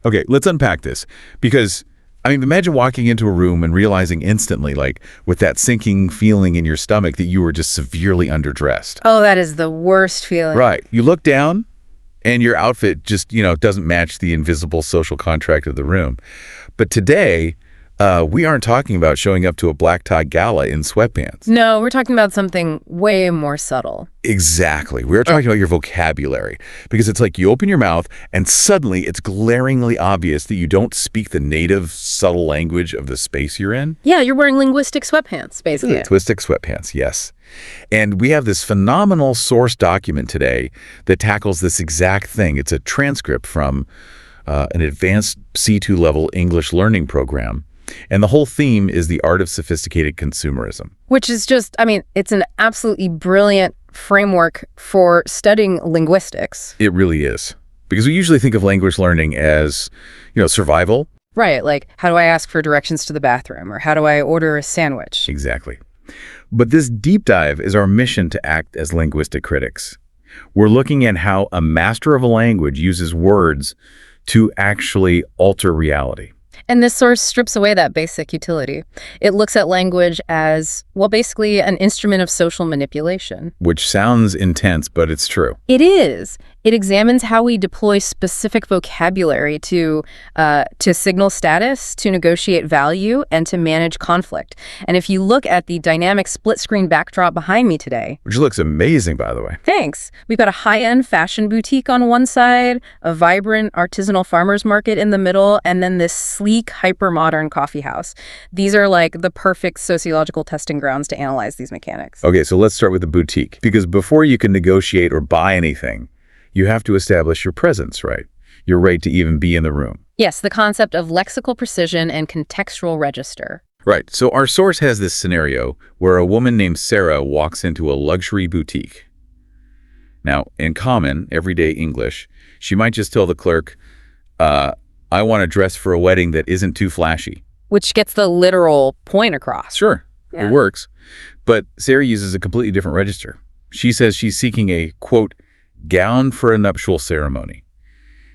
Okay, let's unpack this. Because, I mean, imagine walking into a room and realizing instantly, like, with that sinking feeling in your stomach that you were just severely underdressed. Oh, that is the worst feeling. Right. You look down, and your outfit just, doesn't match the invisible social contract of the room. But today, we aren't talking about showing up to a black-tie gala in sweatpants. No, we're talking about something way more subtle. Exactly. We're talking about your vocabulary. Because it's like you open your mouth, and suddenly it's glaringly obvious that you don't speak the native, subtle language of the space you're in. Yeah, you're wearing linguistic sweatpants, basically. Linguistic sweatpants, yes. And we have this phenomenal source document today that tackles this exact thing. It's a transcript from an advanced C2 level English learning program. And the whole theme is the art of sophisticated consumerism. Which is just, I mean, it's an absolutely brilliant framework for studying linguistics. It really is. Because we usually think of language learning as, survival. Right, like, how do I ask for directions to the bathroom? Or how do I order a sandwich? Exactly. But this deep dive is our mission to act as linguistic critics. We're looking at how a master of a language uses words to actually alter reality. And this source strips away that basic utility. It looks at language as, well, basically an instrument of social manipulation. Which sounds intense, but it's true. It is. It examines how we deploy specific vocabulary to signal status, to negotiate value, and to manage conflict. And if you look at the dynamic split-screen backdrop behind me today... Which looks amazing, by the way. Thanks. We've got a high-end fashion boutique on one side, a vibrant artisanal farmer's market in the middle, and then this sleek, hyper-modern coffee house. These are like the perfect sociological testing grounds to analyze these mechanics. Okay, so let's start with the boutique. Because before you can negotiate or buy anything, you have to establish your presence, right? Your right to even be in the room. Yes, the concept of lexical precision and contextual register. Right. So our source has this scenario where a woman named Sarah walks into a luxury boutique. Now, in common, everyday English, she might just tell the clerk, I want to dress for a wedding that isn't too flashy. Which gets the literal point across. Sure, It works. But Sarah uses a completely different register. She says she's seeking a, quote, gown for a nuptial ceremony.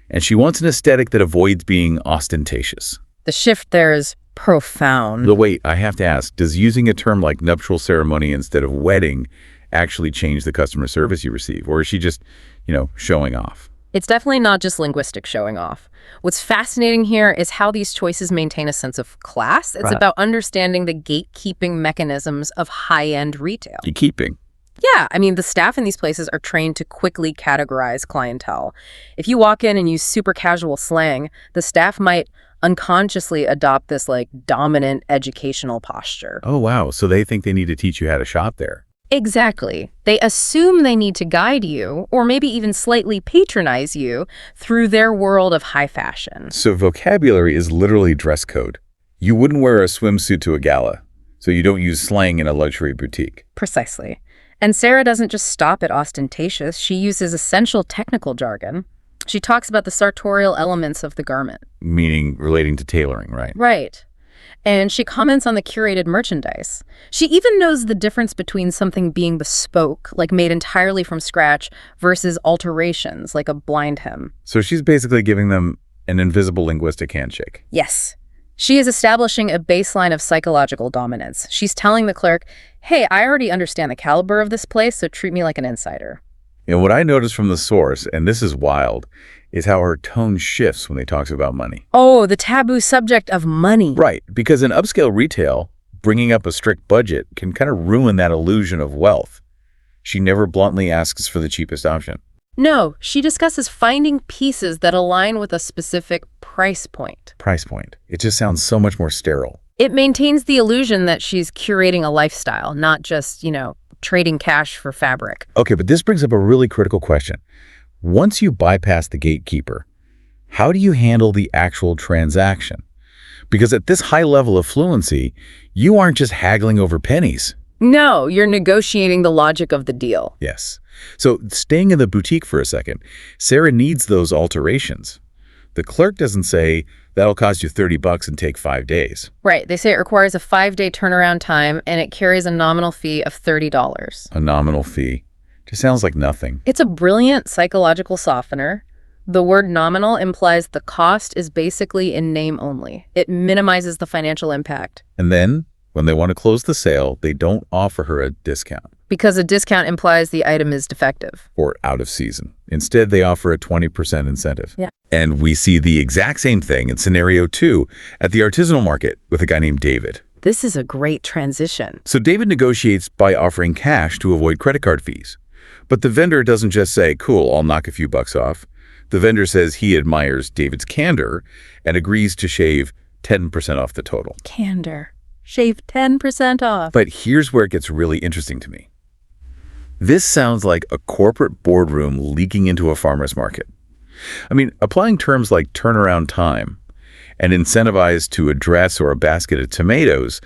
And she wants an aesthetic that avoids being ostentatious. The shift there is profound. But wait, I have to ask, does using a term like nuptial ceremony instead of wedding actually change the customer service you receive? Or is she just, showing off? It's definitely not just linguistic showing off. What's fascinating here is how these choices maintain a sense of class. It's about understanding the gatekeeping mechanisms of high-end retail. Gatekeeping? Yeah, I mean, the staff in these places are trained to quickly categorize clientele. If you walk in and use super casual slang, the staff might unconsciously adopt this, dominant educational posture. Oh, wow. So they think they need to teach you how to shop there. Exactly. They assume they need to guide you, or maybe even slightly patronize you, through their world of high fashion. So vocabulary is literally dress code. You wouldn't wear a swimsuit to a gala, so you don't use slang in a luxury boutique. Precisely. And Sarah doesn't just stop at ostentatious, she uses essential technical jargon. She talks about the sartorial elements of the garment. Meaning relating to tailoring, right? Right. And she comments on the curated merchandise. She even knows the difference between something being bespoke, like made entirely from scratch, versus alterations, like a blind hem. So she's basically giving them an invisible linguistic handshake. Yes. She is establishing a baseline of psychological dominance. She's telling the clerk, hey, I already understand the caliber of this place, so treat me like an insider. What I noticed from the source, and this is wild, is how her tone shifts when they talk about money. Oh, the taboo subject of money. Right, because in upscale retail, bringing up a strict budget can kind of ruin that illusion of wealth. She never bluntly asks for the cheapest option. No, she discusses finding pieces that align with a specific price point. Price point. It just sounds so much more sterile. It maintains the illusion that she's curating a lifestyle, not just, trading cash for fabric. Okay, but this brings up a really critical question. Once you bypass the gatekeeper, how do you handle the actual transaction? Because at this high level of fluency, you aren't just haggling over pennies. No, you're negotiating the logic of the deal. Yes. So staying in the boutique for a second, Sarah needs those alterations. The clerk doesn't say, that'll cost you $30 and take 5 days. Right. They say it requires a 5-day turnaround time, and it carries a nominal fee of $30. A nominal fee. Just sounds like nothing. It's a brilliant psychological softener. The word nominal implies the cost is basically in name only. It minimizes the financial impact. And then, when they want to close the sale, they don't offer her a discount. Because a discount implies the item is defective. Or out of season. Instead, they offer a 20% incentive. Yeah. And we see the exact same thing in scenario 2 at the artisanal market with a guy named David. This is a great transition. So David negotiates by offering cash to avoid credit card fees. But the vendor doesn't just say, cool, I'll knock a few bucks off. The vendor says he admires David's candor and agrees to shave 10% off the total. Candor. Shave 10% off. But here's where it gets really interesting to me. This sounds like a corporate boardroom leaking into a farmer's market. I mean, applying terms like turnaround time and incentivized to a dress or a basket of tomatoes,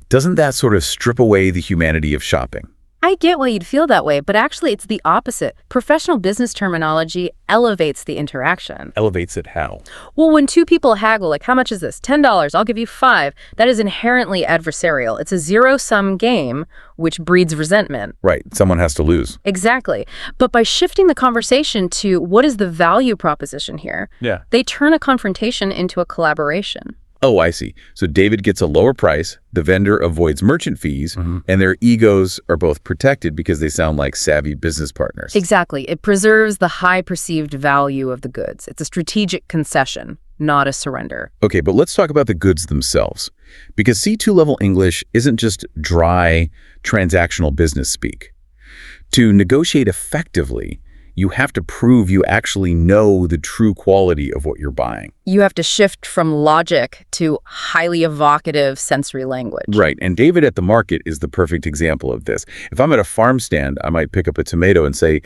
doesn't that sort of strip away the humanity of shopping? I get why you'd feel that way, but actually it's the opposite. Professional business terminology elevates the interaction. Elevates it how? Well, when two people haggle, like, how much is this? $10, I'll give you $5. That is inherently adversarial. It's a zero-sum game, which breeds resentment. Right. Someone has to lose. Exactly. But by shifting the conversation to what is the value proposition here, they turn a confrontation into a collaboration. Oh, I see. So David gets a lower price, the vendor avoids merchant fees, and their egos are both protected because they sound like savvy business partners. Exactly. It preserves the high perceived value of the goods. It's a strategic concession, not a surrender. Okay, but let's talk about the goods themselves. Because C2 level English isn't just dry, transactional business speak. To negotiate effectively, you have to prove you actually know the true quality of what you're buying. You have to shift from logic to highly evocative sensory language. Right, and David at the market is the perfect example of this. If I'm at a farm stand, I might pick up a tomato and say,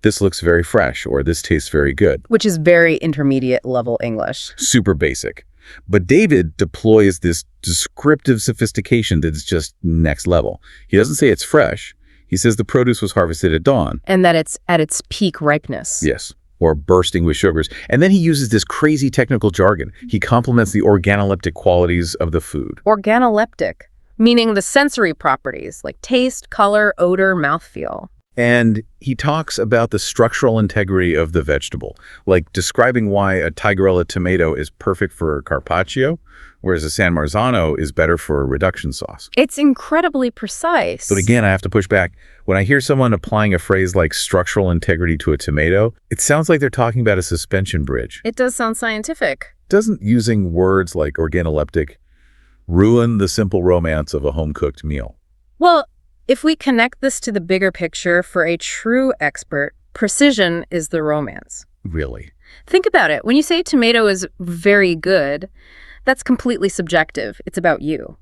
this looks very fresh, or this tastes very good. Which is very intermediate level English. Super basic. But David deploys this descriptive sophistication that's just next level. He doesn't say it's fresh. He says the produce was harvested at dawn. And that it's at its peak ripeness. Yes, or bursting with sugars. And then he uses this crazy technical jargon. He complements the organoleptic qualities of the food. Organoleptic, meaning the sensory properties like taste, color, odor, mouthfeel. And he talks about the structural integrity of the vegetable, like describing why a Tigerella tomato is perfect for carpaccio, whereas a San Marzano is better for a reduction sauce. It's incredibly precise. But again, I have to push back. When I hear someone applying a phrase like structural integrity to a tomato, it sounds like they're talking about a suspension bridge. It does sound scientific. Doesn't using words like organoleptic ruin the simple romance of a home-cooked meal? Well, if we connect this to the bigger picture, for a true expert, precision is the romance. Really? Think about it. When you say tomato is very good, that's completely subjective. It's about you.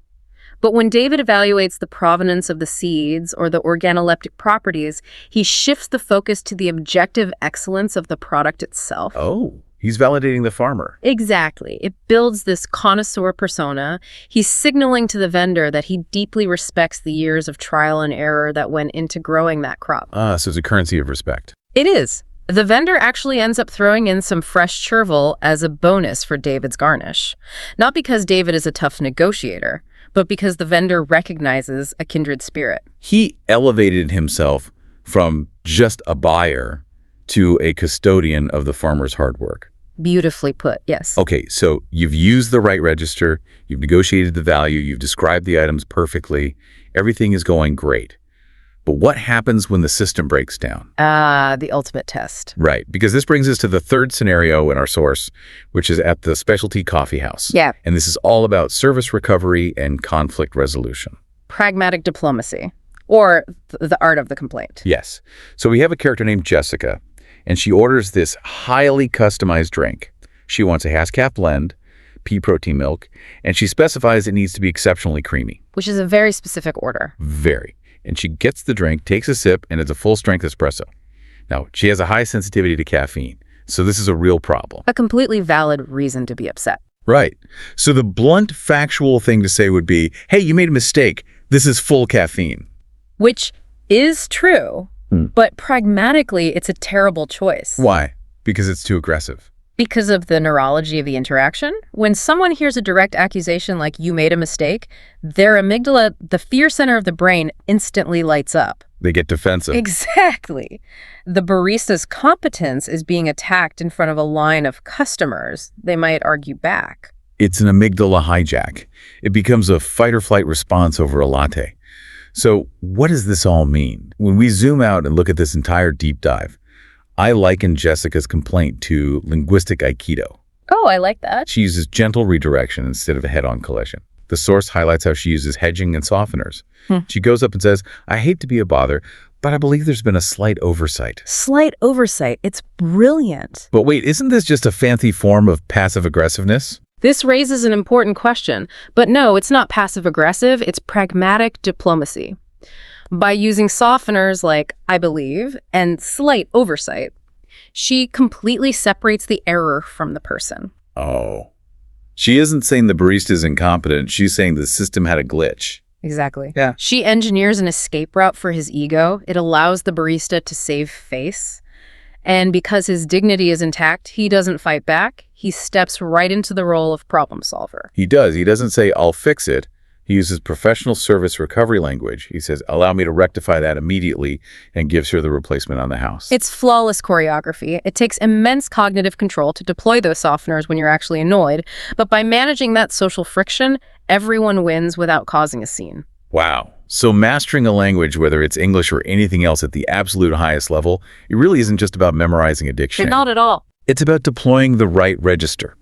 But when David evaluates the provenance of the seeds or the organoleptic properties, he shifts the focus to the objective excellence of the product itself. Oh, he's validating the farmer. Exactly. It builds this connoisseur persona. He's signaling to the vendor that he deeply respects the years of trial and error that went into growing that crop. So it's a currency of respect. It is. The vendor actually ends up throwing in some fresh chervil as a bonus for David's garnish. Not because David is a tough negotiator, but because the vendor recognizes a kindred spirit. He elevated himself from just a buyer to a custodian of the farmer's hard work. Beautifully put, yes. Okay, so you've used the right register, you've negotiated the value, you've described the items perfectly, everything is going great. But what happens when the system breaks down? The ultimate test. Right, because this brings us to the third scenario in our source, which is at the specialty coffee house. Yeah. And this is all about service recovery and conflict resolution. Pragmatic diplomacy, or the art of the complaint. Yes. So we have a character named Jessica, and she orders this highly customized drink. She wants a Hascalf blend, pea protein milk, and she specifies it needs to be exceptionally creamy. Which is a very specific order. Very. And she gets the drink, takes a sip, and it's a full-strength espresso. Now, she has a high sensitivity to caffeine, so this is a real problem. A completely valid reason to be upset. Right. So the blunt, factual thing to say would be, hey, you made a mistake. This is full caffeine. Which is true, but pragmatically, it's a terrible choice. Why? Because it's too aggressive. Because of the neurology of the interaction. When someone hears a direct accusation like you made a mistake, their amygdala, the fear center of the brain, instantly lights up. They get defensive. Exactly. The barista's competence is being attacked in front of a line of customers. They might argue back. It's an amygdala hijack. It becomes a fight-or-flight response over a latte. So what does this all mean? When we zoom out and look at this entire deep dive, I liken Jessica's complaint to linguistic aikido. Oh, I like that. She uses gentle redirection instead of a head-on collision. The source highlights how she uses hedging and softeners. She goes up and says, I hate to be a bother, but I believe there's been a slight oversight. Slight oversight. It's brilliant. But wait, isn't this just a fancy form of passive aggressiveness? This raises an important question. But no, it's not passive-aggressive. It's pragmatic diplomacy. By using softeners like I believe and slight oversight, she completely separates the error from the person. Oh. She isn't saying the barista is incompetent. She's saying the system had a glitch. Exactly. Yeah. She engineers an escape route for his ego. It allows the barista to save face. And because his dignity is intact, he doesn't fight back. He steps right into the role of problem solver. He does. He doesn't say, I'll fix it. He uses professional service recovery language. He says, allow me to rectify that immediately, and gives her the replacement on the house. It's flawless choreography. It takes immense cognitive control to deploy those softeners when you're actually annoyed. But by managing that social friction, everyone wins without causing a scene. Wow. So mastering a language, whether it's English or anything else at the absolute highest level, it really isn't just about memorizing a dictionary. Not at all. It's about deploying the right register.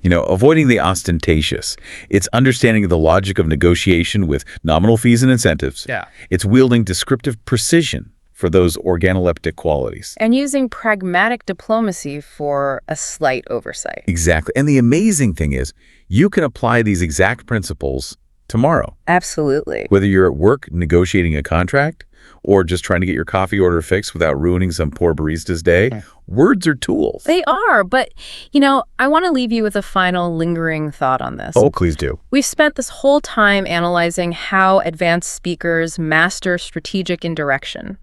Avoiding the ostentatious. It's understanding the logic of negotiation with nominal fees and incentives. Yeah. It's wielding descriptive precision for those organoleptic qualities. And using pragmatic diplomacy for a slight oversight. Exactly. And the amazing thing is, you can apply these exact principles tomorrow. Absolutely. Whether you're at work negotiating a contract or just trying to get your coffee order fixed without ruining some poor barista's day, words are tools. They are, but, I want to leave you with a final lingering thought on this. Oh, please do. We've spent this whole time analyzing how advanced speakers master strategic indirection,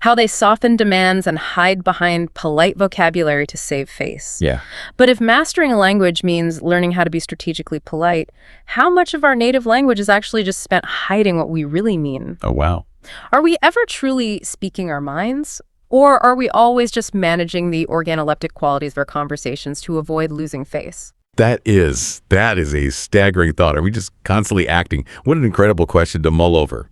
how they soften demands and hide behind polite vocabulary to save face. Yeah. But if mastering a language means learning how to be strategically polite, how much of our native language is actually just spent hiding what we really mean? Oh, wow. Are we ever truly speaking our minds? Or are we always just managing the organoleptic qualities of our conversations to avoid losing face? That is a staggering thought. Are we just constantly acting? What an incredible question to mull over.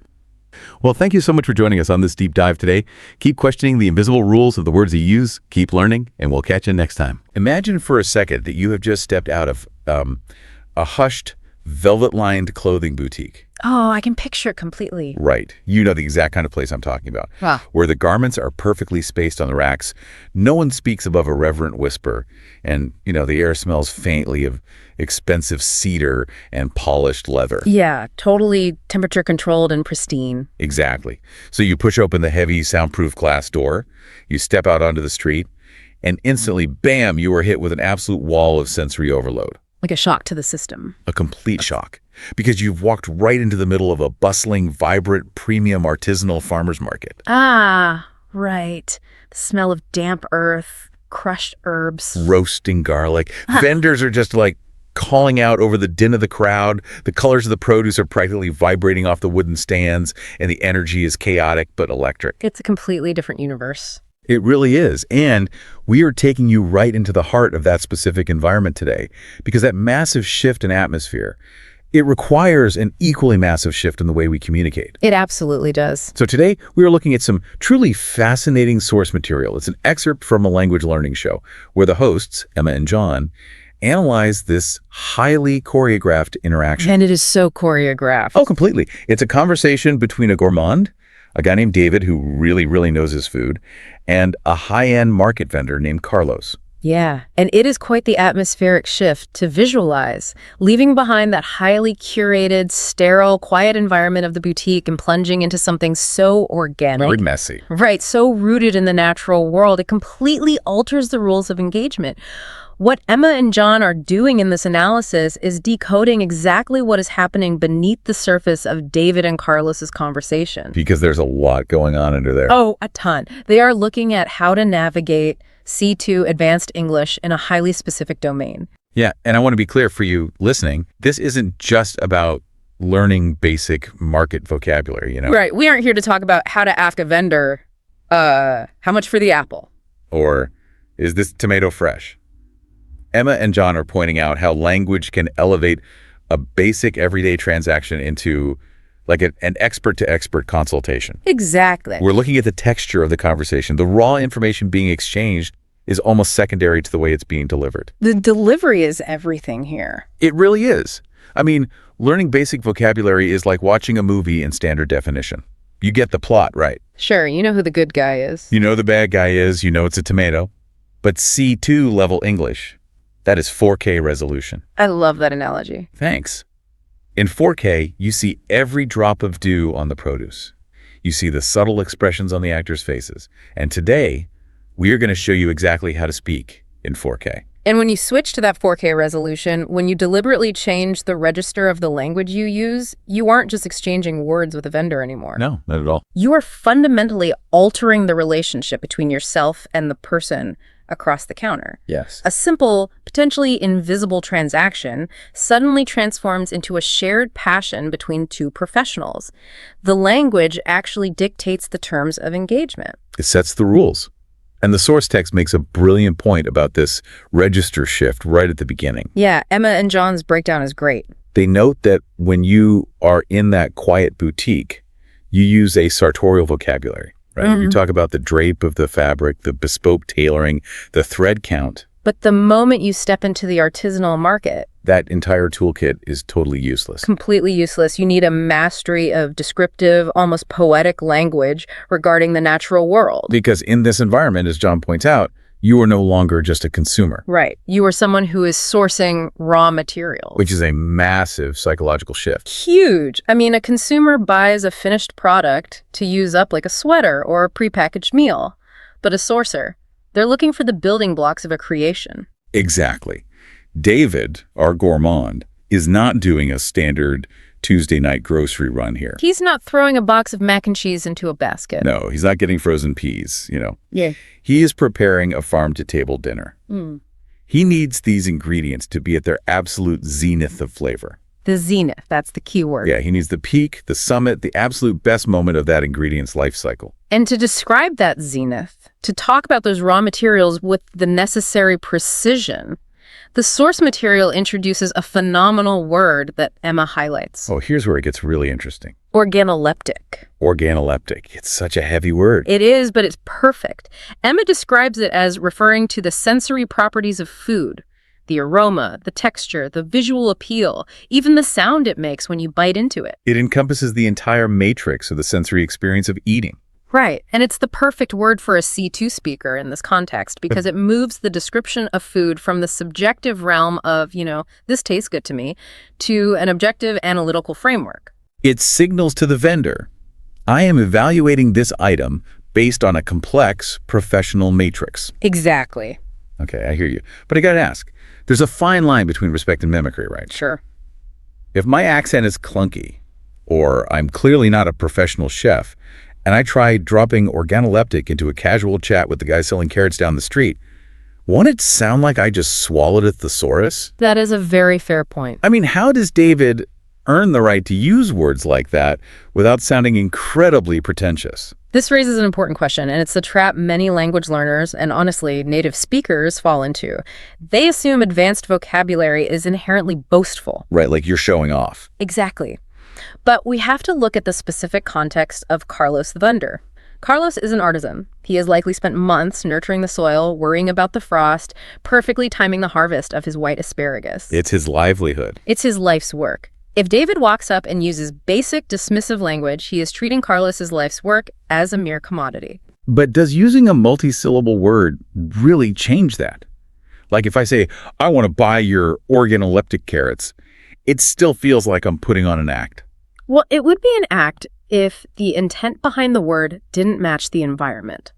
Well, thank you so much for joining us on this deep dive today. Keep questioning the invisible rules of the words you use, keep learning, and we'll catch you next time. Imagine for a second that you have just stepped out of a hushed, velvet-lined clothing boutique. Oh, I can picture it completely. Right. You know the exact kind of place I'm talking about. Wow. Where the garments are perfectly spaced on the racks. No one speaks above a reverent whisper. And, the air smells faintly of expensive cedar and polished leather. Yeah, totally temperature controlled and pristine. Exactly. So you push open the heavy soundproof glass door, you step out onto the street, and instantly, bam, you are hit with an absolute wall of sensory overload. Like a shock to the system. A complete shock. Because you've walked right into the middle of a bustling, vibrant, premium artisanal farmer's market. Ah, right. The smell of damp earth, crushed herbs. Roasting garlic. Vendors are just calling out over the din of the crowd. The colors of the produce are practically vibrating off the wooden stands, and the energy is chaotic but electric. It's a completely different universe. It really is. And we are taking you right into the heart of that specific environment today, because that massive shift in atmosphere, it requires an equally massive shift in the way we communicate. It absolutely does. So today, we are looking at some truly fascinating source material. It's an excerpt from a language learning show where the hosts, Emma and John, analyze this highly choreographed interaction. And it is so choreographed. Oh, completely. It's a conversation between a gourmand, a guy named David who really, really knows his food, and a high-end market vendor named Carlos. Yeah, and it is quite the atmospheric shift to visualize, leaving behind that highly curated, sterile, quiet environment of the boutique and plunging into something so organic. Very messy. Right, so rooted in the natural world, it completely alters the rules of engagement. What Emma and John are doing in this analysis is decoding exactly what is happening beneath the surface of David and Carlos's conversation. Because there's a lot going on under there. Oh, a ton. They are looking at how to navigate C2 advanced English in a highly specific domain. Yeah, and I want to be clear for you listening, this isn't just about learning basic market vocabulary, Right. We aren't here to talk about how to ask a vendor, how much for the apple? Or, is this tomato fresh? Emma and John are pointing out how language can elevate a basic everyday transaction into like an expert-to-expert consultation. Exactly. We're looking at the texture of the conversation. The raw information being exchanged is almost secondary to the way it's being delivered. The delivery is everything here. It really is. I mean, learning basic vocabulary is like watching a movie in standard definition. You get the plot, right? Sure, you know who the good guy is. You know the bad guy is, you know it's a tomato. But C2 level English, that is 4K resolution. I love that analogy. Thanks. In 4K, you see every drop of dew on the produce. You see the subtle expressions on the actors' faces. And today, we are going to show you exactly how to speak in 4K. And when you switch to that 4K resolution, when you deliberately change the register of the language you use, you aren't just exchanging words with a vendor anymore. No, not at all. You are fundamentally altering the relationship between yourself and the person across the counter. Yes. A simple, potentially invisible transaction suddenly transforms into a shared passion between two professionals. The language actually dictates the terms of engagement. It sets the rules. And the source text makes a brilliant point about this register shift right at the beginning. Yeah, Emma and John's breakdown is great. They note that when you are in that quiet boutique, you use a sartorial vocabulary, right? Mm-hmm. You talk about the drape of the fabric, the bespoke tailoring, the thread count. But the moment you step into the artisanal market, That entire toolkit is totally useless. completely useless. You need a mastery of descriptive, almost poetic language regarding the natural world. Because in this environment, as John points out, you are no longer just a consumer, Right. You are someone who is sourcing raw materials. which is a massive psychological shift. Huge. I mean, a consumer buys a finished product to use up like a sweater or a prepackaged meal. But a sourcer, they're looking for the building blocks of a creation. Exactly. David, our gourmand, is not doing a standard Tuesday night grocery run here. He's not throwing a box of mac and cheese into a basket. No, he's not getting frozen peas, Yeah. He is preparing a farm-to-table dinner. He needs these ingredients to be at their absolute zenith of flavor. The zenith, that's the key word. Yeah, he needs the peak, the summit, the absolute best moment of that ingredient's life cycle. And to describe that zenith, to talk about those raw materials with the necessary precision, the source material introduces a phenomenal word that Emma highlights. Oh, here's where it gets really interesting. Organoleptic. Organoleptic. It's such a heavy word. It is, but it's perfect. Emma describes it as referring to the sensory properties of food, the aroma, the texture, the visual appeal, even the sound it makes when you bite into it. It encompasses the entire matrix of the sensory experience of eating. Right, and it's the perfect word for a C2 speaker in this context because it moves the description of food from the subjective realm of, this tastes good to me, to an objective analytical framework. It signals to the vendor, I am evaluating this item based on a complex professional matrix. Exactly. Okay, I hear you. But I gotta ask, there's a fine line between respect and mimicry, right? Sure. If my accent is clunky, or I'm clearly not a professional chef, and I try dropping organoleptic into a casual chat with the guy selling carrots down the street, won't it sound like I just swallowed a thesaurus? That is a very fair point. I mean, how does David earn the right to use words like that without sounding incredibly pretentious? This raises an important question, and it's the trap many language learners and honestly native speakers fall into. They assume advanced vocabulary is inherently boastful. Right, like you're showing off. Exactly. But we have to look at the specific context of Carlos the vendor. Carlos is an artisan. He has likely spent months nurturing the soil, worrying about the frost, perfectly timing the harvest of his white asparagus. It's his livelihood. It's his life's work. If David walks up and uses basic dismissive language, he is treating Carlos's life's work as a mere commodity. But does using a multi-syllable word really change that? Like if I say, I want to buy your organoleptic carrots, it still feels like I'm putting on an act. Well, it would be an act if the intent behind the word didn't match the environment.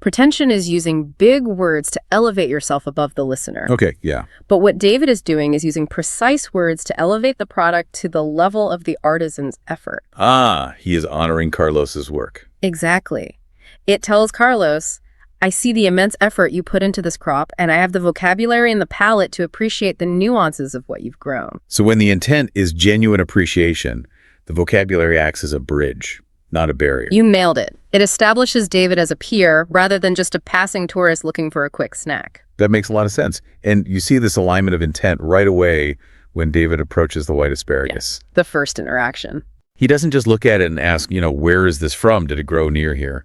Pretension is using big words to elevate yourself above the listener. Okay, yeah. But what David is doing is using precise words to elevate the product to the level of the artisan's effort. Ah, he is honoring Carlos's work. Exactly. It tells Carlos, I see the immense effort you put into this crop, and I have the vocabulary and the palate to appreciate the nuances of what you've grown. So when the intent is genuine appreciation, the vocabulary acts as a bridge, not a barrier. You nailed it. It establishes David as a peer rather than just a passing tourist looking for a quick snack. That makes a lot of sense. And you see this alignment of intent right away when David approaches the white asparagus. The first interaction. He doesn't just look at it and ask, where is this from? Did it grow near here?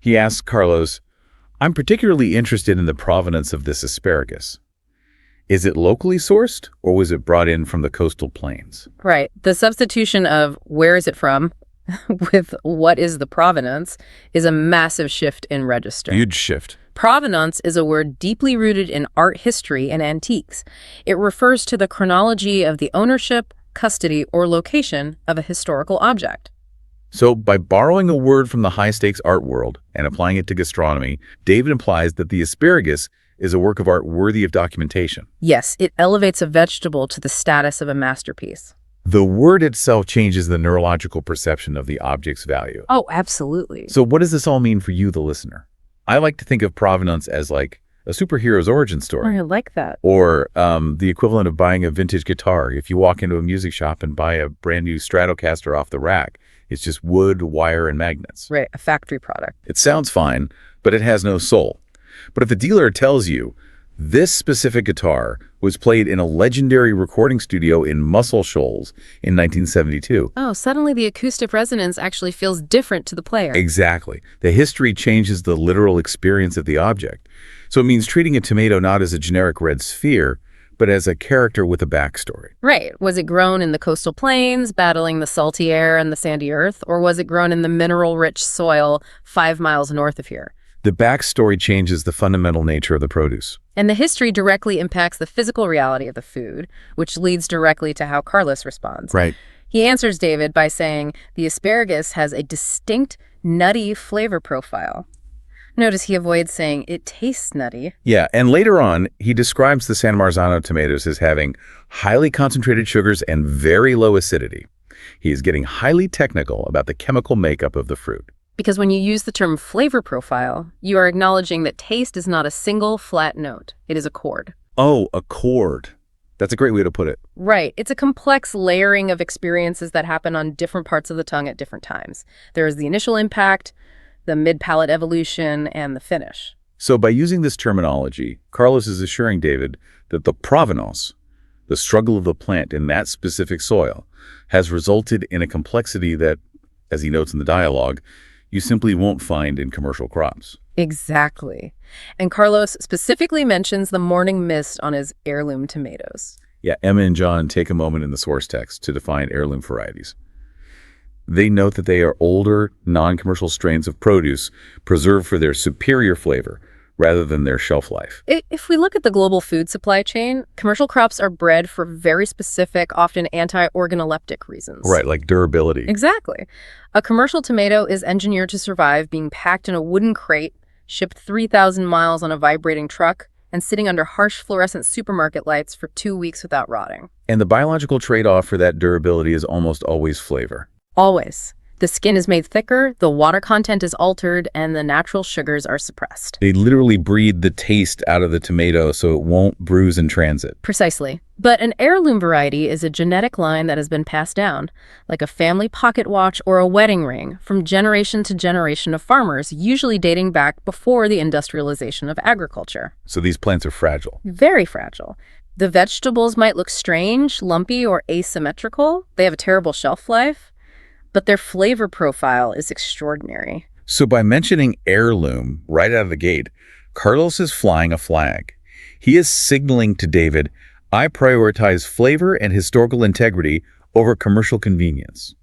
He asks Carlos, I'm particularly interested in the provenance of this asparagus. Is it locally sourced, or was it brought in from the coastal plains? Right. The substitution of where is it from with what is the provenance is a massive shift in register. Huge shift. Provenance is a word deeply rooted in art history and antiques. It refers to the chronology of the ownership, custody, or location of a historical object. So by borrowing a word from the high-stakes art world and applying it to gastronomy, David implies that the asparagus is a work of art worthy of documentation. Yes, it elevates a vegetable to the status of a masterpiece. The word itself changes the neurological perception of the object's value. Oh, absolutely. So what does this all mean for you, the listener? I like to think of provenance as like a superhero's origin story. I like that. Or the equivalent of buying a vintage guitar. If you walk into a music shop and buy a brand new Stratocaster off the rack, it's just wood, wire, and magnets. Right, a factory product. It sounds fine, but it has no soul. But if the dealer tells you this specific guitar was played in a legendary recording studio in Muscle Shoals in 1972. Oh, suddenly the acoustic resonance actually feels different to the player. Exactly. The history changes the literal experience of the object. So it means treating a tomato not as a generic red sphere, but as a character with a backstory. Right. Was it grown in the coastal plains, battling the salty air and the sandy earth, or was it grown in the mineral-rich soil 5 miles north of here? The backstory changes the fundamental nature of the produce. And the history directly impacts the physical reality of the food, which leads directly to how Carlos responds. Right. He answers David by saying the asparagus has a distinct, nutty flavor profile. Notice he avoids saying it tastes nutty. Yeah, and later on, he describes the San Marzano tomatoes as having highly concentrated sugars and very low acidity. He is getting highly technical about the chemical makeup of the fruit. Because when you use the term flavor profile, you are acknowledging that taste is not a single flat note. It is a chord. Oh, a chord. That's a great way to put it. Right. It's a complex layering of experiences that happen on different parts of the tongue at different times. There is the initial impact, the mid-palate evolution, and the finish. So by using this terminology, Carlos is assuring David that the provenance, the struggle of the plant in that specific soil, has resulted in a complexity that, as he notes in the dialogue, you simply won't find in commercial crops. Exactly. And Carlos specifically mentions the morning mist on his heirloom tomatoes. Yeah, Emma and John take a moment in the source text to define heirloom varieties. They note that they are older, non-commercial strains of produce preserved for their superior flavor rather than their shelf life. If we look at the global food supply chain, commercial crops are bred for very specific, often anti-organoleptic reasons. Right, like durability. Exactly. A commercial tomato is engineered to survive being packed in a wooden crate, shipped 3,000 miles on a vibrating truck, and sitting under harsh fluorescent supermarket lights for 2 weeks without rotting. And the biological trade-off for that durability is almost always flavor. Always. The skin is made thicker, the water content is altered, and the natural sugars are suppressed. They literally breed the taste out of the tomato so it won't bruise in transit. Precisely. But an heirloom variety is a genetic line that has been passed down, like a family pocket watch or a wedding ring, from generation to generation of farmers, usually dating back before the industrialization of agriculture. So these plants are fragile. Very fragile. The vegetables might look strange, lumpy, or asymmetrical. They have a terrible shelf life. But their flavor profile is extraordinary. So by mentioning heirloom right out of the gate, Carlos is flying a flag. He is signaling to David, I prioritize flavor and historical integrity over commercial convenience.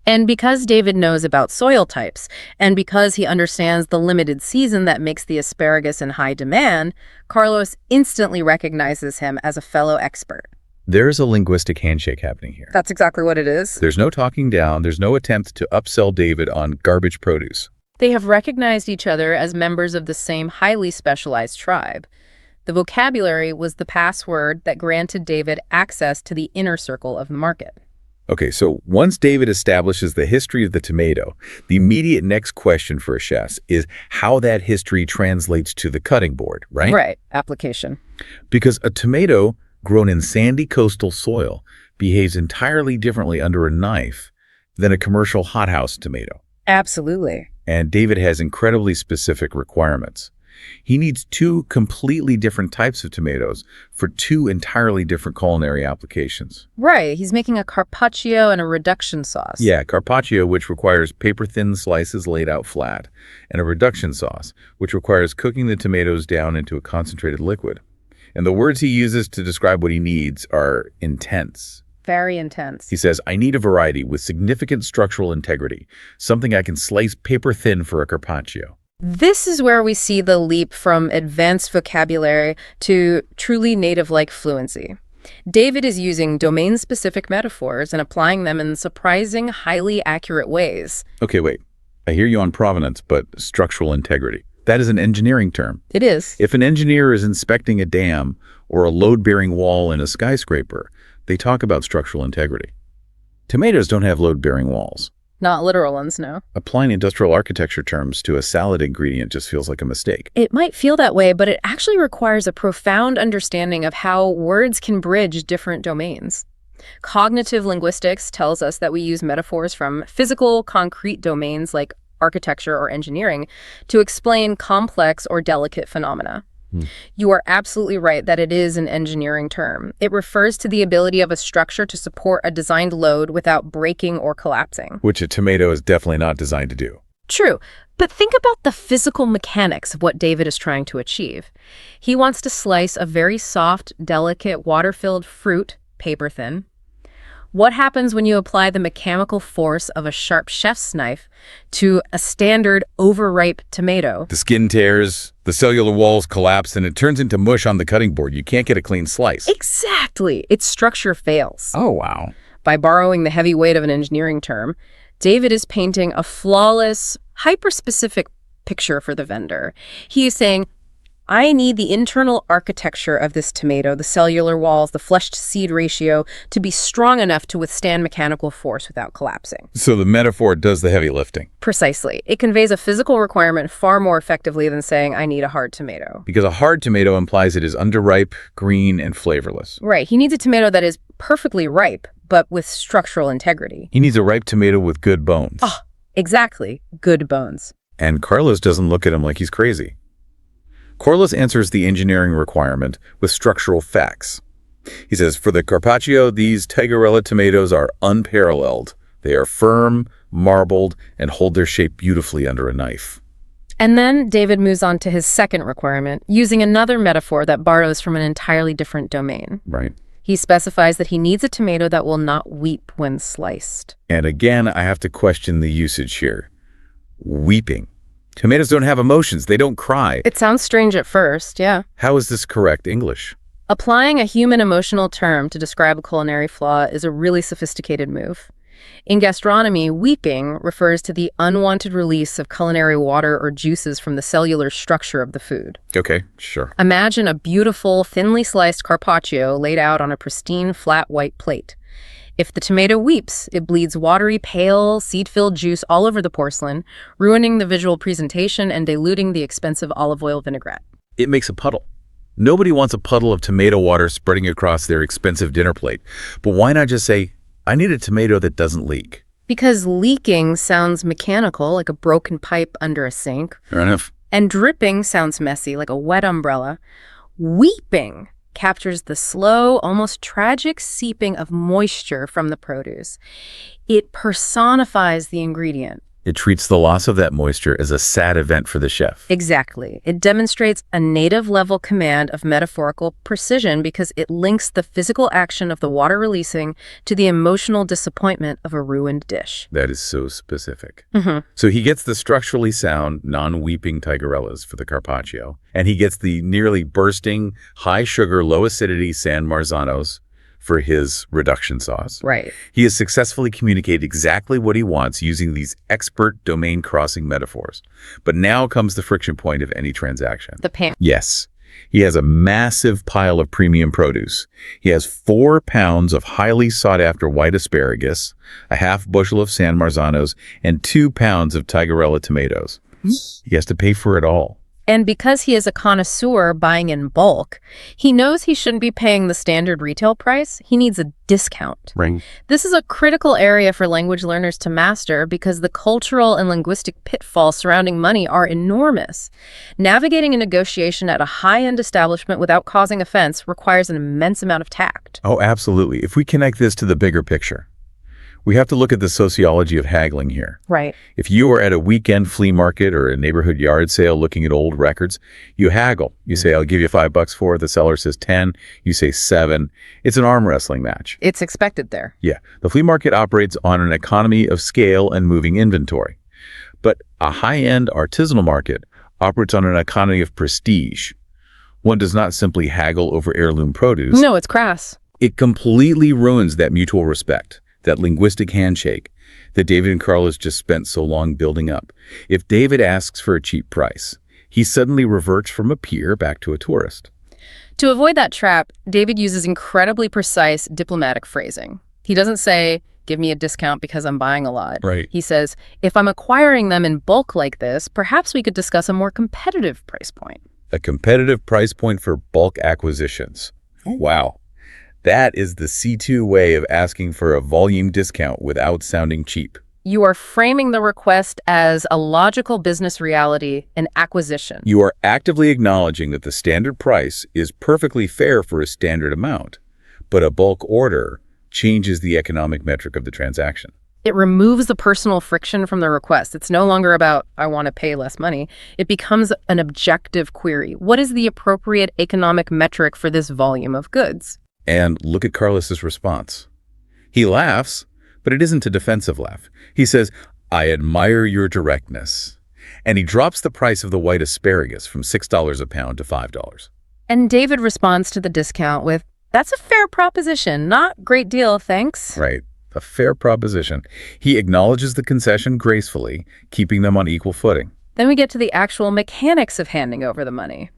And because David knows about soil types, and because he understands the limited season that makes the asparagus in high demand, Carlos instantly recognizes him as a fellow expert. There's a linguistic handshake happening here. That's exactly what it is. There's no talking down. There's no attempt to upsell David on garbage produce. They have recognized each other as members of the same highly specialized tribe. The vocabulary was the password that granted David access to the inner circle of the market. Okay, so once David establishes the history of the tomato, the immediate next question for a chef is how that history translates to the cutting board, right? Right. Application. Because a tomato grown in sandy coastal soil behaves entirely differently under a knife than a commercial hothouse tomato. Absolutely. And David has incredibly specific requirements. He needs two completely different types of tomatoes for two entirely different culinary applications. Right. He's making a carpaccio and a reduction sauce. Yeah, carpaccio, which requires paper-thin slices laid out flat, and a reduction sauce, which requires cooking the tomatoes down into a concentrated liquid. And the words he uses to describe what he needs are intense. Very intense. He says, I need a variety with significant structural integrity, something I can slice paper-thin for a carpaccio. This is where we see the leap from advanced vocabulary to truly native-like fluency. David is using domain-specific metaphors and applying them in surprising, highly accurate ways. Okay, wait. I hear you on provenance, but structural integrity. That is an engineering term. It is. If an engineer is inspecting a dam or a load-bearing wall in a skyscraper, they talk about structural integrity. Tomatoes don't have load-bearing walls. Not literal ones, no. Applying industrial architecture terms to a salad ingredient just feels like a mistake. It might feel that way, but it actually requires a profound understanding of how words can bridge different domains. Cognitive linguistics tells us that we use metaphors from physical, concrete domains like architecture or engineering to explain complex or delicate phenomena. You are absolutely right that it is an engineering term. It refers to the ability of a structure to support a designed load without breaking or collapsing. Which a tomato is definitely not designed to do. True, but think about the physical mechanics of what David is trying to achieve. He wants to slice a very soft, delicate, water-filled fruit, paper-thin. What happens when you apply the mechanical force of a sharp chef's knife to a standard overripe tomato? The skin tears, the cellular walls collapse, and it turns into mush on the cutting board. You can't get a clean slice. Exactly. Its structure fails. Oh, wow. By borrowing the heavy weight of an engineering term, David is painting a flawless, hyper-specific picture for the vendor. He is saying, I need the internal architecture of this tomato, the cellular walls, the flesh-to-seed ratio, to be strong enough to withstand mechanical force without collapsing. So the metaphor does the heavy lifting. Precisely. It conveys a physical requirement far more effectively than saying, I need a hard tomato. Because a hard tomato implies it is underripe, green, and flavorless. Right. He needs a tomato that is perfectly ripe, but with structural integrity. He needs a ripe tomato with good bones. Oh, exactly. Good bones. And Carlos doesn't look at him like he's crazy. Carlos answers the engineering requirement with structural facts. He says, for the carpaccio, these Tigerella tomatoes are unparalleled. They are firm, marbled, and hold their shape beautifully under a knife. And then David moves on to his second requirement, using another metaphor that borrows from an entirely different domain. Right. He specifies that he needs a tomato that will not weep when sliced. And again, I have to question the usage here. Weeping. Tomatoes don't have emotions. They don't cry. It sounds strange at first, yeah. How is this correct English? Applying a human emotional term to describe a culinary flaw is a really sophisticated move. In gastronomy, weeping refers to the unwanted release of culinary water or juices from the cellular structure of the food. Okay, sure. Imagine a beautiful, thinly sliced carpaccio laid out on a pristine, flat white plate. If the tomato weeps, it bleeds watery, pale, seed-filled juice all over the porcelain, ruining the visual presentation and diluting the expensive olive oil vinaigrette. It makes a puddle. Nobody wants a puddle of tomato water spreading across their expensive dinner plate. But why not just say, I need a tomato that doesn't leak? Because leaking sounds mechanical, like a broken pipe under a sink. Fair enough. And dripping sounds messy, like a wet umbrella. Weeping captures the slow, almost tragic seeping of moisture from the produce. It personifies the ingredient. It treats the loss of that moisture as a sad event for the chef. Exactly. It demonstrates a native-level command of metaphorical precision because it links the physical action of the water releasing to the emotional disappointment of a ruined dish. That is so specific. So he gets the structurally sound, non-weeping Tigerellas for the carpaccio, and he gets the nearly bursting, high-sugar, low-acidity San Marzanos for his reduction sauce. Right. He has successfully communicated exactly what he wants using these expert domain-crossing metaphors. But now comes the friction point of any transaction. The pan. Yes. He has a massive pile of premium produce. He has 4 pounds of highly sought-after white asparagus, a half bushel of San Marzanos, and 2 pounds of Tigerella tomatoes. He has to pay for it all. And because he is a connoisseur buying in bulk, he knows he shouldn't be paying the standard retail price. He needs a discount. Right. This is a critical area for language learners to master because the cultural and linguistic pitfalls surrounding money are enormous. Navigating a negotiation at a high-end establishment without causing offense requires an immense amount of tact. Oh, absolutely. If we connect this to the bigger picture, we have to look at the sociology of haggling here. Right. If you are at a weekend flea market or a neighborhood yard sale looking at old records, you haggle. You say, I'll give you $5 for it. The seller says 10. You say 7. It's an arm wrestling match. It's expected there. Yeah. The flea market operates on an economy of scale and moving inventory. But a high-end artisanal market operates on an economy of prestige. One does not simply haggle over heirloom produce. No, it's crass. It completely ruins that mutual respect, that linguistic handshake that David and Carlos just spent so long building up. If David asks for a cheap price, he suddenly reverts from a peer back to a tourist. To avoid that trap, David uses incredibly precise diplomatic phrasing. He doesn't say, give me a discount because I'm buying a lot. Right. He says, if I'm acquiring them in bulk like this, perhaps we could discuss a more competitive price point. A competitive price point for bulk acquisitions. Wow. That is the C2 way of asking for a volume discount without sounding cheap. You are framing the request as a logical business reality, an acquisition. You are actively acknowledging that the standard price is perfectly fair for a standard amount, but a bulk order changes the economic metric of the transaction. It removes the personal friction from the request. It's no longer about, I want to pay less money. It becomes an objective query. What is the appropriate economic metric for this volume of goods? And look at Carlos's response. He laughs, but it isn't a defensive laugh. He says, I admire your directness. And he drops the price of the white asparagus from $6 a pound to $5. And David responds to the discount with, that's a fair proposition. Not great deal, thanks. Right. A fair proposition. He acknowledges the concession gracefully, keeping them on equal footing. Then we get to the actual mechanics of handing over the money.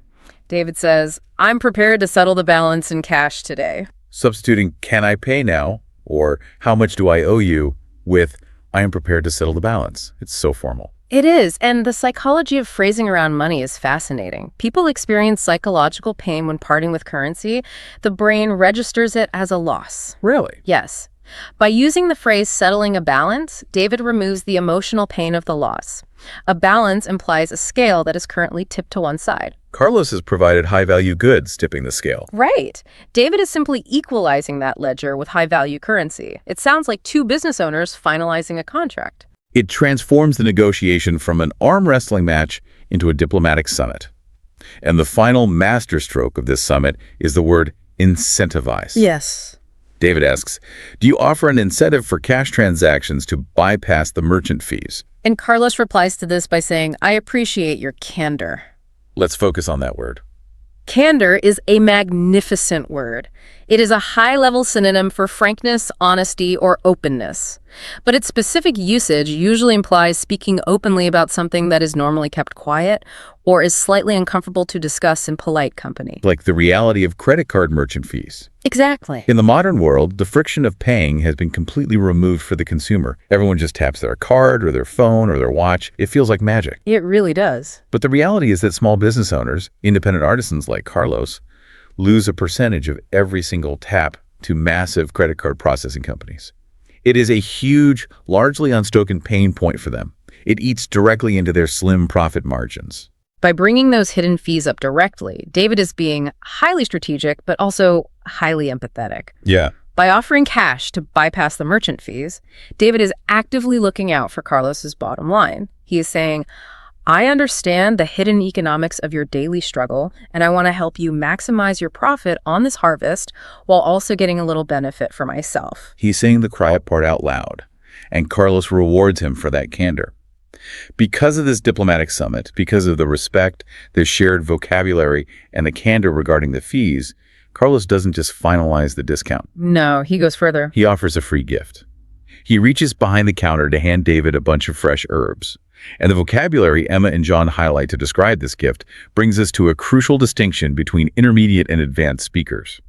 David says, I'm prepared to settle the balance in cash today. Substituting can I pay now or how much do I owe you with I am prepared to settle the balance. It's so formal. It is, and the psychology of phrasing around money is fascinating. People experience psychological pain when parting with currency. The brain registers it as a loss. Really? Yes. By using the phrase settling a balance, David removes the emotional pain of the loss. A balance implies a scale that is currently tipped to one side. Carlos has provided high-value goods tipping the scale. Right. David is simply equalizing that ledger with high-value currency. It sounds like two business owners finalizing a contract. It transforms the negotiation from an arm wrestling match into a diplomatic summit. And the final masterstroke of this summit is the word incentivize. Yes. David asks, do you offer an incentive for cash transactions to bypass the merchant fees? And Carlos replies to this by saying, I appreciate your candor. Let's focus on that word. Candor is a magnificent word. It is a high-level synonym for frankness, honesty, or openness. But its specific usage usually implies speaking openly about something that is normally kept quiet or is slightly uncomfortable to discuss in polite company. Like the reality of credit card merchant fees. Exactly. In the modern world, the friction of paying has been completely removed for the consumer. Everyone just taps their card or their phone or their watch. It feels like magic. It really does. But the reality is that small business owners, independent artisans like Carlos, lose a percentage of every single tap to massive credit card processing companies. It is a huge, largely unspoken pain point for them. It eats directly into their slim profit margins. By bringing those hidden fees up directly, David is being highly strategic, but also highly empathetic. Yeah. By offering cash to bypass the merchant fees, David is actively looking out for Carlos's bottom line. He is saying, I understand the hidden economics of your daily struggle, and I want to help you maximize your profit on this harvest while also getting a little benefit for myself. He's saying the cry part out loud, and Carlos rewards him for that candor. Because of this diplomatic summit, because of the respect, the shared vocabulary, and the candor regarding the fees, Carlos doesn't just finalize the discount. No, he goes further. He offers a free gift. He reaches behind the counter to hand David a bunch of fresh herbs. And the vocabulary Emma and John highlight to describe this gift brings us to a crucial distinction between intermediate and advanced speakers.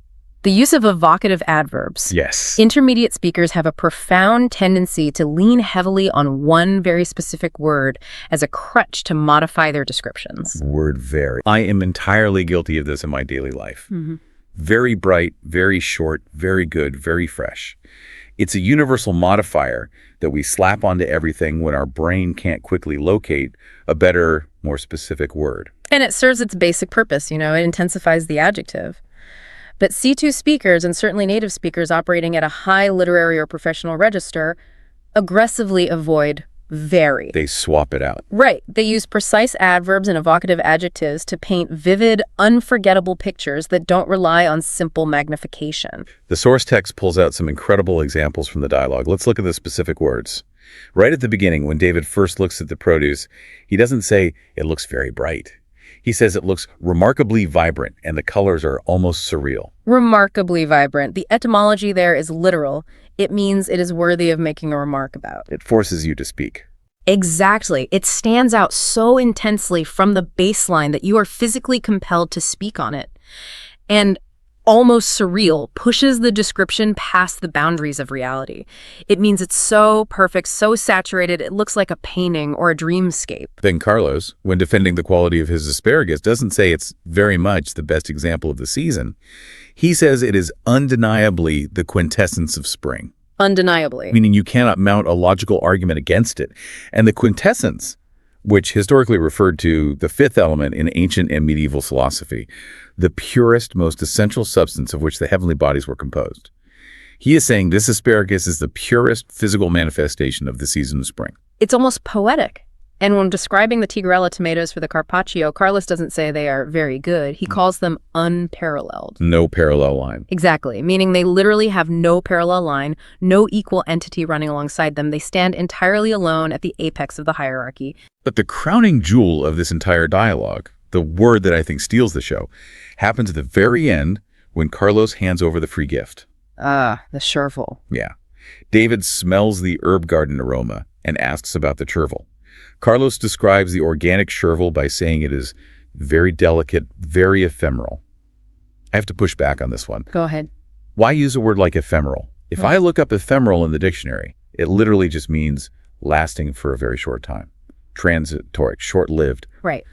The use of evocative adverbs. Yes. Intermediate speakers have a profound tendency to lean heavily on one very specific word as a crutch to modify their descriptions. Word very. I am entirely guilty of this in my daily life. Very bright, very short, very good, very fresh. It's a universal modifier that we slap onto everything when our brain can't quickly locate a better, more specific word. And it serves its basic purpose, it intensifies the adjective. But C2 speakers, and certainly native speakers operating at a high literary or professional register, aggressively avoid very. They swap it out. Right. They use precise adverbs and evocative adjectives to paint vivid, unforgettable pictures that don't rely on simple magnification. The source text pulls out some incredible examples from the dialogue. Let's look at the specific words. Right at the beginning, when David first looks at the produce, he doesn't say, "It looks very bright." He says it looks remarkably vibrant, and the colors are almost surreal. Remarkably vibrant. The etymology there is literal. It means it is worthy of making a remark about. It forces you to speak. Exactly. It stands out so intensely from the baseline that you are physically compelled to speak on it. And almost surreal pushes the description past the boundaries of reality. It means it's so perfect, so saturated, it looks like a painting or a dreamscape. Then Carlos, when defending the quality of his asparagus, doesn't say it's very much the best example of the season. He says it is undeniably the quintessence of spring. Undeniably. Meaning you cannot mount a logical argument against it. And the quintessence, which historically referred to the fifth element in ancient and medieval philosophy, the purest, most essential substance of which the heavenly bodies were composed. He is saying this asparagus is the purest physical manifestation of the season of spring. It's almost poetic. And when describing the Tigrella tomatoes for the Carpaccio, Carlos doesn't say they are very good. He calls them unparalleled. No parallel line. Exactly, meaning they literally have no parallel line, no equal entity running alongside them. They stand entirely alone at the apex of the hierarchy. But the crowning jewel of this entire dialogue, the word that I think steals the show, happens at the very end when Carlos hands over the free gift. The chervil. Yeah. David smells the herb garden aroma and asks about the chervil. Carlos describes the organic chervil by saying it is very delicate, very ephemeral. I have to push back on this one. Go ahead. Why use a word like ephemeral? If I look up ephemeral in the dictionary, it literally just means lasting for a very short time. Transitory, short-lived. Right.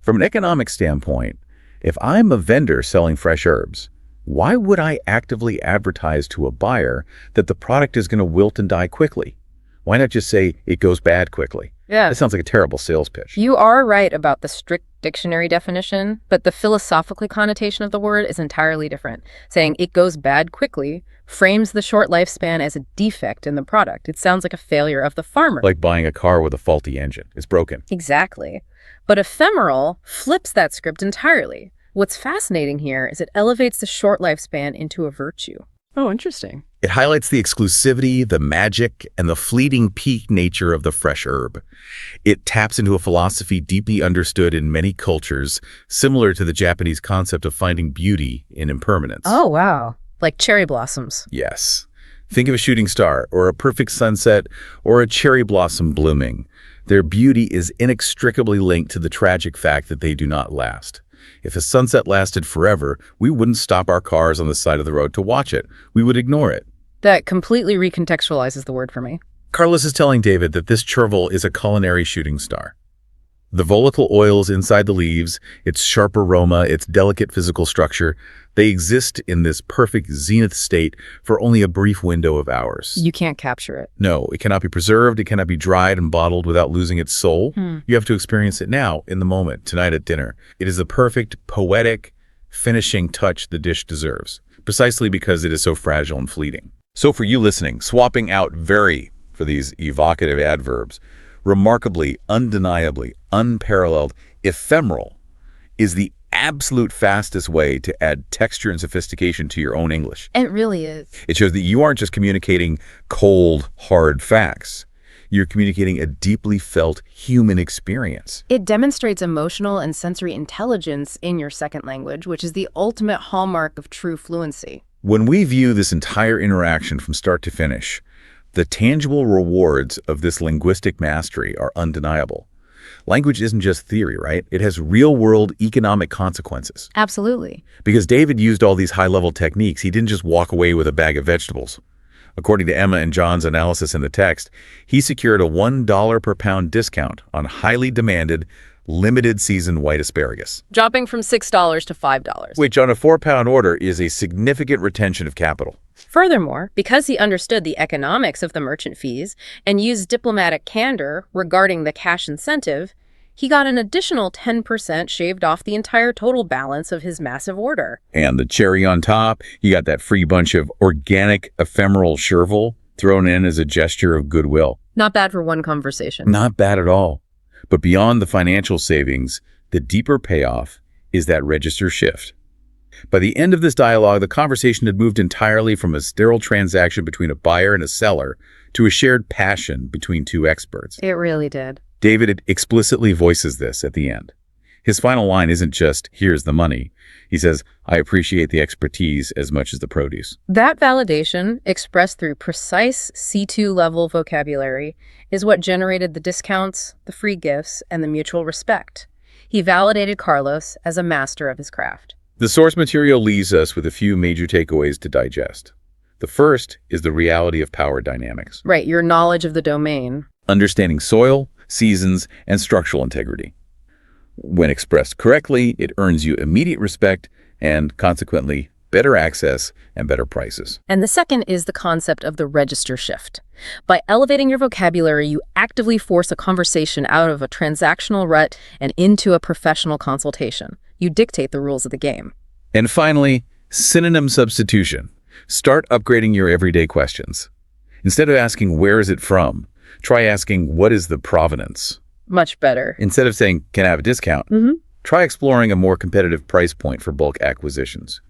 From an economic standpoint, if I'm a vendor selling fresh herbs, why would I actively advertise to a buyer that the product is going to wilt and die quickly? Why not just say it goes bad quickly? Yeah. That sounds like a terrible sales pitch. You are right about the strict dictionary definition, but the philosophical connotation of the word is entirely different. Saying it goes bad quickly frames the short lifespan as a defect in the product. It sounds like a failure of the farmer. Like buying a car with a faulty engine. It's broken. Exactly. But ephemeral flips that script entirely. What's fascinating here is it elevates the short lifespan into a virtue. Oh, interesting. It highlights the exclusivity, the magic, and the fleeting peak nature of the fresh herb. It taps into a philosophy deeply understood in many cultures, similar to the Japanese concept of finding beauty in impermanence. Oh, wow. Like cherry blossoms. Yes. Think of a shooting star, or a perfect sunset, or a cherry blossom blooming. Their beauty is inextricably linked to the tragic fact that they do not last. If a sunset lasted forever, we wouldn't stop our cars on the side of the road to watch it. We would ignore it. That completely recontextualizes the word for me. Carlos is telling David that this chervil is a culinary shooting star. The volatile oils inside the leaves, its sharp aroma, its delicate physical structure, they exist in this perfect zenith state for only a brief window of hours. You can't capture it. No, it cannot be preserved, it cannot be dried and bottled without losing its soul. You have to experience it now, in the moment, tonight at dinner. It is the perfect, poetic, finishing touch the dish deserves, precisely because it is so fragile and fleeting. So for you listening, swapping out very for these evocative adverbs, remarkably, undeniably, unparalleled, ephemeral is the absolute fastest way to add texture and sophistication to your own English. It really is. It shows that you aren't just communicating cold, hard facts. You're communicating a deeply felt human experience. It demonstrates emotional and sensory intelligence in your second language, which is the ultimate hallmark of true fluency. When we view this entire interaction from start to finish, The tangible rewards of this linguistic mastery are undeniable. Language isn't just theory, right? It has real-world economic consequences. Absolutely. Because David used all these high-level techniques, he didn't just walk away with a bag of vegetables. According to Emma and John's analysis in the text, he secured a $1 per pound discount on highly demanded, limited-season white asparagus. Dropping from $6 to $5. Which on a 4-pound order is a significant retention of capital. Furthermore, because he understood the economics of the merchant fees and used diplomatic candor regarding the cash incentive, he got an additional 10% shaved off the entire total balance of his massive order. And the cherry on top, you got that free bunch of organic ephemeral chervil thrown in as a gesture of goodwill. Not bad for one conversation. Not bad at all. But beyond the financial savings, the deeper payoff is that register shift. By the end of this dialogue, the conversation had moved entirely from a sterile transaction between a buyer and a seller to a shared passion between two experts. It really did. David explicitly voices this at the end. His final line isn't just, "Here's the money." He says, "I appreciate the expertise as much as the produce." That validation, expressed through precise C2-level vocabulary, is what generated the discounts, the free gifts, and the mutual respect. He validated Carlos as a master of his craft. The source material leaves us with a few major takeaways to digest. The first is the reality of power dynamics. Right, your knowledge of the domain. Understanding soil, seasons, and structural integrity. When expressed correctly, it earns you immediate respect and, consequently, better access and better prices. And the second is the concept of the register shift. By elevating your vocabulary, you actively force a conversation out of a transactional rut and into a professional consultation. You dictate the rules of the game. And finally, synonym substitution. Start upgrading your everyday questions. Instead of asking, "Where is it from?" try asking, "What is the provenance?" Much better. Instead of saying, "Can I have a discount?" Try exploring a more competitive price point for bulk acquisitions.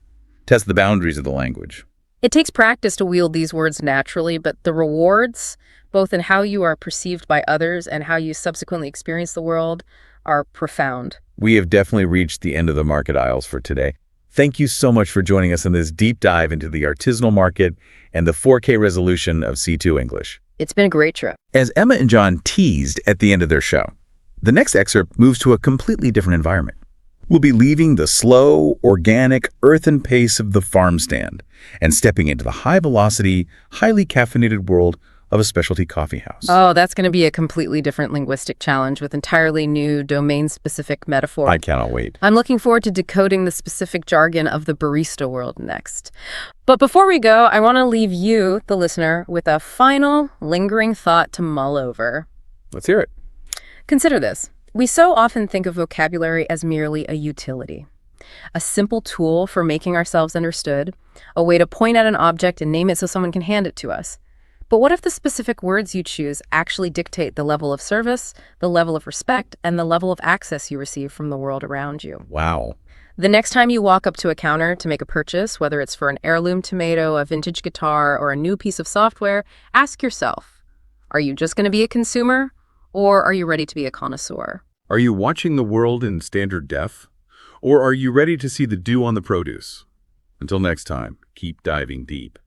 Test the boundaries of the language. It takes practice to wield these words naturally, but the rewards, both in how you are perceived by others and how you subsequently experience the world, are profound. We have definitely reached the end of the market aisles for today. Thank you so much for joining us in this deep dive into the artisanal market and the 4K resolution of C2 English. It's been a great trip. As Emma and John teased at the end of their show, the next excerpt moves to a completely different environment. We'll be leaving the slow, organic, earthen pace of the farm stand and stepping into the high-velocity, highly caffeinated world of a specialty coffee house. Oh, that's going to be a completely different linguistic challenge with entirely new domain-specific metaphor. I cannot wait. I'm looking forward to decoding the specific jargon of the barista world next. But before we go, I want to leave you, the listener, with a final, lingering thought to mull over. Let's hear it. Consider this. We so often think of vocabulary as merely a utility, a simple tool for making ourselves understood, a way to point at an object and name it so someone can hand it to us. But what if the specific words you choose actually dictate the level of service, the level of respect, and the level of access you receive from the world around you? Wow. The next time you walk up to a counter to make a purchase, whether it's for an heirloom tomato, a vintage guitar, or a new piece of software, ask yourself, are you just going to be a consumer, or are you ready to be a connoisseur? Are you watching the world in standard def? Or are you ready to see the dew on the produce? Until next time, keep diving deep.